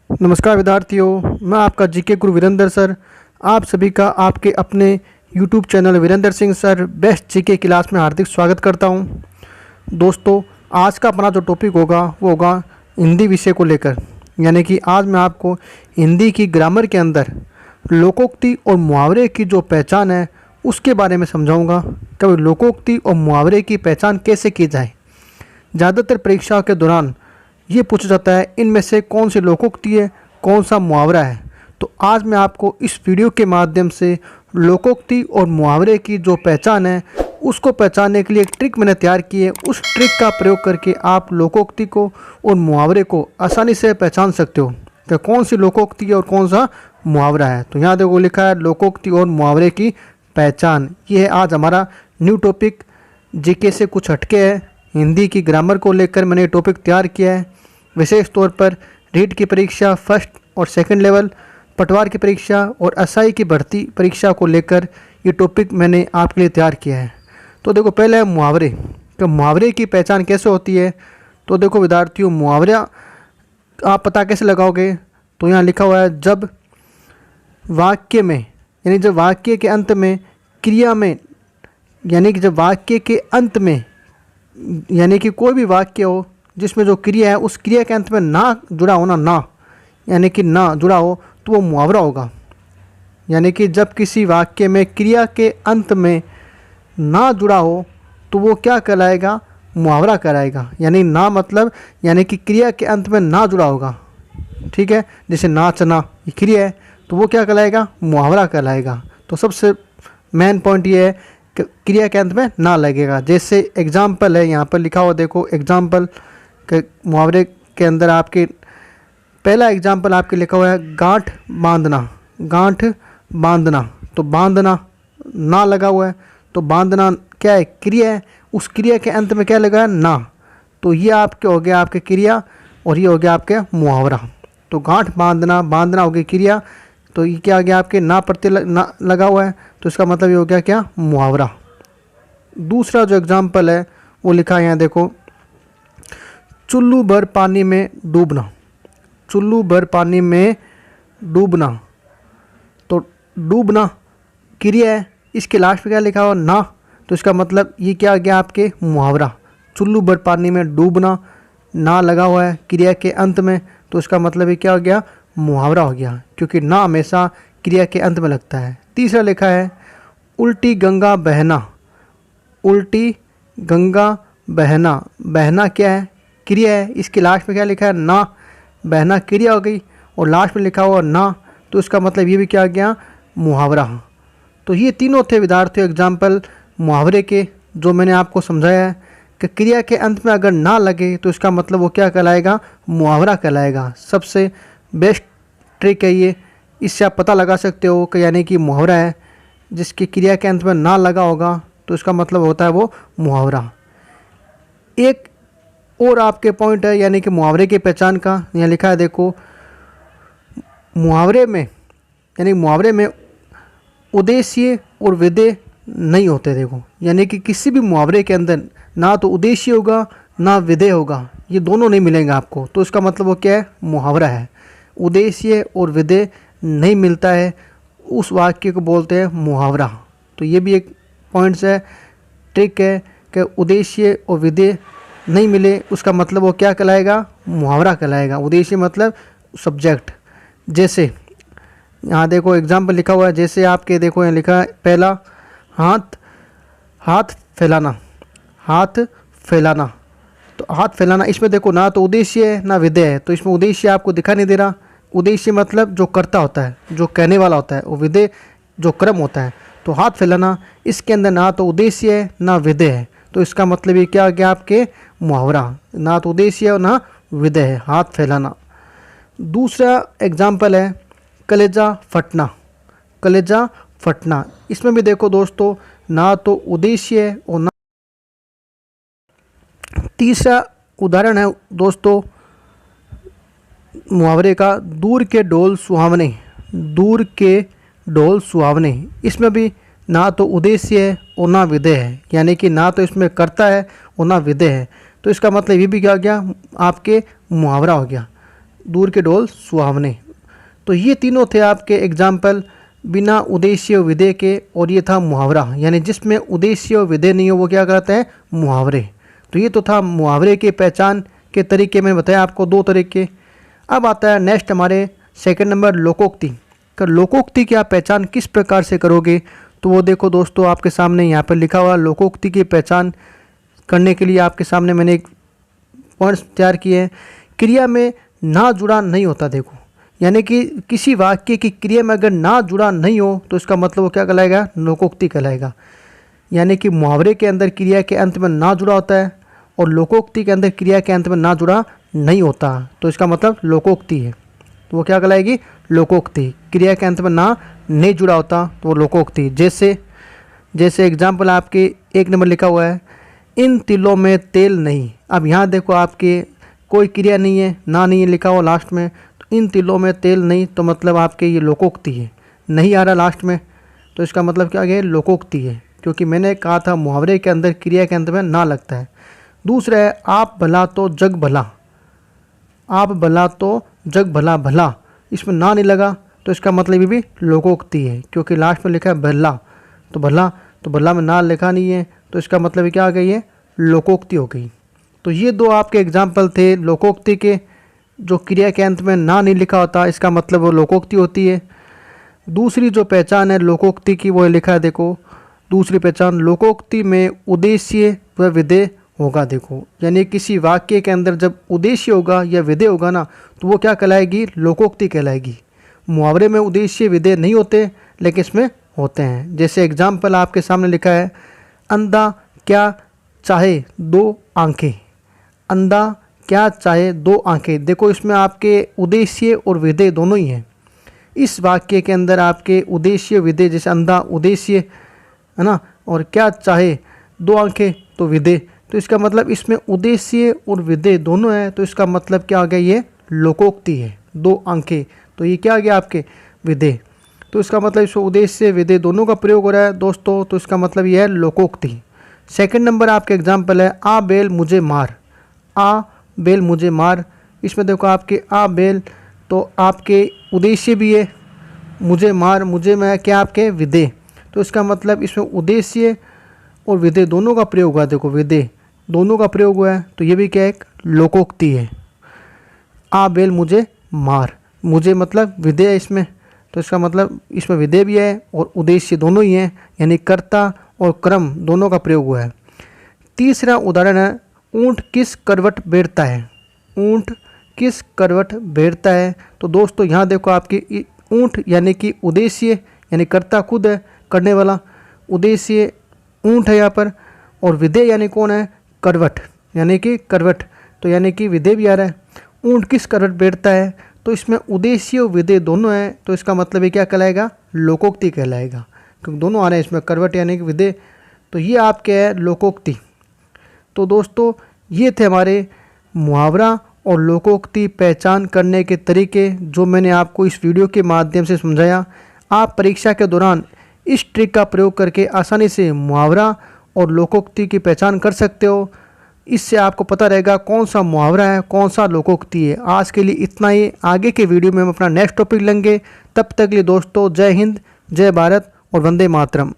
नमस्कार विद्यार्थियों, मैं आपका जीके गुरु वीरेंद्र सर आप सभी का आपके अपने YouTube channel Virendra Singh sir best GK class में हार्दिक स्वागत करता हूं। दोस्तों, आज का अपना जो टॉपिक होगा वो होगा हिंदी विषय को लेकर। यानी कि आज मैं आपको हिंदी की ग्रामर के अंदर लोकोक्ति और मुहावरे की जो पहचान है उसके बारे में समझाऊंगा कि लोकोक्ति और मुहावरे की पहचान कैसे की जाए। ज़्यादातर परीक्षाओं के दौरान ये पूछा जाता है इनमें से कौन सी लोकोक्ति है, कौन सा मुहावरा है। तो आज मैं आपको इस वीडियो के माध्यम से लोकोक्ति और मुहावरे की जो पहचान है उसको पहचानने के लिए एक ट्रिक मैंने तैयार की है। उस ट्रिक का प्रयोग करके आप लोकोक्ति को और मुहावरे को आसानी से पहचान सकते हो कि कौन सी लोकोक्ति है और कौन सा मुहावरा है। तो यहाँ देखो लिखा है लोकोक्ति और मुहावरे की पहचान। ये है आज हमारा न्यू टॉपिक। जीके से कुछ हटके है, हिंदी की ग्रामर को लेकर मैंने टॉपिक तैयार किया है। विशेष तौर पर रीट की परीक्षा फर्स्ट और सेकंड लेवल, पटवार की परीक्षा और एसआई की भर्ती परीक्षा को लेकर ये टॉपिक मैंने आपके लिए तैयार किया है। तो देखो पहले है मुहावरे। तो मुहावरे की पहचान कैसे होती है? तो देखो विद्यार्थियों, मुहावरा आप पता कैसे लगाओगे? तो यहाँ लिखा हुआ है जब वाक्य में यानी जब वाक्य के अंत में क्रिया में यानी कि जब वाक्य के अंत में यानी कि कोई भी वाक्य हो जिसमें जो क्रिया है उस क्रिया के अंत में ना जुड़ा हो ना यानी कि ना जुड़ा हो तो वो मुहावरा होगा। यानी कि जब किसी वाक्य में क्रिया के अंत में ना जुड़ा हो तो वो क्या कहलाएगा? मुहावरा कहलाएगा। यानी ना मतलब यानी कि क्रिया के अंत में ना जुड़ा होगा। ठीक है, जैसे नाचना ये क्रिया है तो वो क्या कहलाएगा? मुहावरा कहलाएगा। तो सबसे मेन पॉइंट ये है कि क्रिया के अंत में ना लगेगा। जैसे एग्जाम्पल है, यहाँ पर लिखा हुआ देखो एग्जाम्पल के मुहावरे के अंदर आपके पहला एग्जाम्पल आपके लिखा हुआ है गांठ बांधना। गांठ बांधना, तो बांधना ना लगा हुआ है तो बांधना क्या है? क्रिया है। उस क्रिया के अंत में क्या लगा है? ना। तो ये आपके हो गया आपके क्रिया और ये हो गया आपके मुहावरा। तो गांठ बांधना, बांधना हो गई क्रिया, तो ये क्या आ गया आपके ना प्रत्यय ना लगा हुआ है तो इसका मतलब ये हो गया क्या? मुहावरा। दूसरा जो एग्जाम्पल है वो लिखा है यहाँ देखो, चुल्लू भर पानी में डूबना। चुल्लू भर पानी में डूबना, तो डूबना क्रिया है, इसके लास्ट में क्या लिखा हुआ? ना। तो इसका मतलब ये क्या आ गया आपके? मुहावरा। चुल्लू भर पानी में डूबना, ना लगा हुआ है क्रिया के अंत में, तो इसका मतलब ये क्या हो गया? मुहावरा हो गया, क्योंकि ना हमेशा क्रिया के अंत में लगता है। तीसरा लिखा है उल्टी गंगा बहना। उल्टी गंगा बहना, बहना क्या है? क्रिया है, इसके लास्ट में क्या लिखा है? ना। बहना क्रिया हो गई और लास्ट में लिखा हुआ ना, तो इसका मतलब ये भी क्या आ गया? मुहावरा। तो ये तीनों थे विद्यार्थियों एग्जाम्पल मुहावरे के, जो मैंने आपको समझाया है कि क्रिया के अंत में अगर ना लगे तो इसका मतलब वो क्या कहलाएगा? मुहावरा कहलाएगा। सबसे बेस्ट ट्रिक है ये, इससे आप पता लगा सकते हो कि यानी कि मुहावरा है। जिसकी क्रिया के अंत में ना लगा होगा तो इसका मतलब होता है वो मुहावरा। एक और आपके पॉइंट है यानी कि मुहावरे की पहचान का, यहाँ लिखा है देखो, मुहावरे में यानी मुहावरे में उद्देश्य और विधेय नहीं होते। देखो यानी कि किसी भी मुहावरे के अंदर ना तो उद्देश्य होगा ना विधेय होगा, ये दोनों नहीं मिलेंगे आपको। तो इसका मतलब वो क्या है? मुहावरा है। उद्देश्य और विधेय नहीं मिलता है, उस वाक्य को बोलते हैं मुहावरा। तो ये भी एक पॉइंट्स है, ट्रिक है कि उद्देश्य और विधेय नहीं मिले उसका मतलब वो क्या कहलाएगा? मुहावरा कहलाएगा। उद्देश्य मतलब सब्जेक्ट। जैसे यहाँ देखो एग्जाम्पल लिखा हुआ है, जैसे आपके देखो यहाँ लिखा है पहला हाथ फैलाना। हाथ फैलाना, तो हाथ फैलाना इसमें देखो ना तो उद्देश्य है ना विधेय है, तो इसमें उद्देश्य आपको दिखा नहीं दे रहा। उद्देश्य मतलब जो करता होता है, जो कहने वाला होता है, और विधेय जो क्रम होता है। तो हाथ फैलाना इसके अंदर ना तो उद्देश्य है ना विधेय है, तो इसका मतलब ये क्या आ गया आपके? मुहावरा। ना तो उद्देश्य और ना विधेय है, हाथ फैलाना। दूसरा एग्जाम्पल है कलेजा फटना। कलेजा फटना, इसमें भी देखो दोस्तों ना तो उद्देश्य है और ना। तीसरा उदाहरण है दोस्तों मुहावरे का दूर के ढोल सुहावने। दूर के ढोल सुहावने, इसमें भी ना तो उद्देश्य है और ना विधेय है, यानी कि ना तो इसमें कर्ता है और ना विधेय है, तो इसका मतलब ये भी क्या हो गया? आपके मुहावरा हो गया। दूर के ढोल सुहावने। तो ये तीनों थे आपके एग्जाम्पल बिना उद्देश्य विधेय के, और ये था मुहावरा, यानी जिसमें उद्देश्य और विधेय नहीं हो वो क्या कहते हैं, मुहावरे। तो ये तो था मुहावरे की पहचान के तरीके, मैंने बताया आपको 2 तरीके। अब आता है नेक्स्ट हमारे सेकंड नंबर लोकोक्ति। लोकोक्ति की आप पहचान किस प्रकार से करोगे, तो वो देखो दोस्तों आपके सामने यहाँ पर लिखा हुआ। लोकोक्ति की पहचान करने के लिए आपके सामने मैंने एक पॉइंट्स तैयार किए हैं। क्रिया में ना जुड़ा नहीं होता, देखो, यानी कि किसी वाक्य की क्रिया में अगर ना जुड़ा नहीं हो तो इसका मतलब वो क्या कहलाएगा, लोकोक्ति कहलाएगा। यानी कि मुहावरे के अंदर क्रिया के अंत में ना जुड़ा होता है और लोकोक्ति के अंदर क्रिया के अंत में ना जुड़ा नहीं होता, तो इसका मतलब लोकोक्ति है। तो वो क्या कहलाएगी, लोकोक्ति। क्रिया के अंत में ना नहीं जुड़ा होता तो वो लोकोक्ति। जैसे एग्जाम्पल आपके 1 नंबर लिखा हुआ है, इन तिलों में तेल नहीं। अब यहाँ देखो आपके कोई क्रिया नहीं है, ना नहीं है लिखा हुआ लास्ट में, तो इन तिलों में तेल नहीं, तो मतलब आपके ये लोकोक्ति है। नहीं आ रहा लास्ट में, तो इसका मतलब क्या है, लोकोक्ति है, क्योंकि मैंने कहा था मुहावरे के अंदर क्रिया के अंत में ना लगता है। दूसरा है, आप भला तो जग भला। आप भला तो जग भला, भला इसमें ना नहीं लगा, तो इसका मतलब ये भी लोकोक्ति है, क्योंकि लास्ट में लिखा है भला, तो भला में ना लिखा नहीं है, तो इसका मतलब ये क्या आ गई है, लोकोक्ति हो गई। तो ये 2 आपके एग्जाम्पल थे लोकोक्ति के, जो क्रिया के अंत में ना नहीं लिखा होता, इसका मतलब वो लोकोक्ति होती है। दूसरी जो पहचान है लोकोक्ति की वो लिखा है, देखो दूसरी पहचान, लोकोक्ति में उद्देश्य व विधेय होगा। देखो यानी किसी वाक्य के अंदर जब उद्देश्य होगा या विधेय होगा ना, तो वो क्या कहलाएगी, लोकोक्ति कहलाएगी। मुहावरे में उद्देश्य विधेय नहीं होते, लेकिन इसमें होते हैं। जैसे एग्जाम्पल आपके सामने लिखा है, अंधा क्या चाहे 2 आंखें। अंधा क्या चाहे 2 आंखें। देखो इसमें आपके उद्देश्य और विधेय दोनों ही हैं। इस वाक्य के अंदर आपके उद्देश्य विधेय, जैसे अंधा उद्देश्य है ना, और क्या चाहे 2 आंखें तो विधेय, तो इसका मतलब इसमें उद्देश्य और विधेय दोनों हैं, तो इसका मतलब क्या आ गया, ये लोकोक्ति है। 2 आंखें, तो ये क्या आ गया आपके, विधेय। तो इसका मतलब इसमें उद्देश्य विधेय दोनों का प्रयोग हो रहा है दोस्तों, तो इसका मतलब ये है लोकोक्ति। सेकंड नंबर आपके एग्जाम्पल है, आ बेल मुझे मार। आ बेल मुझे मार, इसमें देखो आपके आ बेल, तो आपके उद्देश्य भी है, मुझे मार, मुझे में क्या आपके विधेय, तो इसका मतलब इसमें उद्देश्य और विधेय दोनों का प्रयोग हुआ। देखो विधेय दोनों का प्रयोग हुआ है, तो ये भी क्या एक लोकोक्ति है। आ बेल मुझे मार, मुझे मतलब विधेय है इसमें, तो इसका मतलब इसमें विधेय भी है और उद्देश्य दोनों ही हैं, यानी कर्ता और क्रम दोनों का प्रयोग हुआ है। तीसरा उदाहरण है, ऊँट किस करवट बैठता है। ऊँट किस करवट बैठता है, तो दोस्तों यहाँ देखो आपकी ऊँट यानी कि उद्देश्य, यानी कर्ता खुद है करने वाला, उद्देश्य ऊँट है यहाँ पर, और विधेय यानी कौन है, करवट, यानी कि करवट, तो यानी कि विधेय भी आ रहा है। ऊँट किस करवट बैठता है, तो इसमें उद्देश्य और विधेय दोनों हैं, तो इसका मतलब ये क्या कहलाएगा, लोकोक्ति कहलाएगा, क्योंकि दोनों आ रहे हैं इसमें, करवट यानी कि विधेय, तो ये आपके है लोकोक्ति। तो दोस्तों ये थे हमारे मुहावरा और लोकोक्ति पहचान करने के तरीके, जो मैंने आपको इस वीडियो के माध्यम से समझाया। आप परीक्षा के दौरान इस ट्रिक का प्रयोग करके आसानी से मुहावरा और लोकोक्ति की पहचान कर सकते हो। इससे आपको पता रहेगा कौन सा मुहावरा है, कौन सा लोकोक्ति है। आज के लिए इतना ही, आगे के वीडियो में हम अपना नेक्स्ट टॉपिक लेंगे। तब तक के लिए दोस्तों, जय हिंद, जय भारत और वंदे मातरम।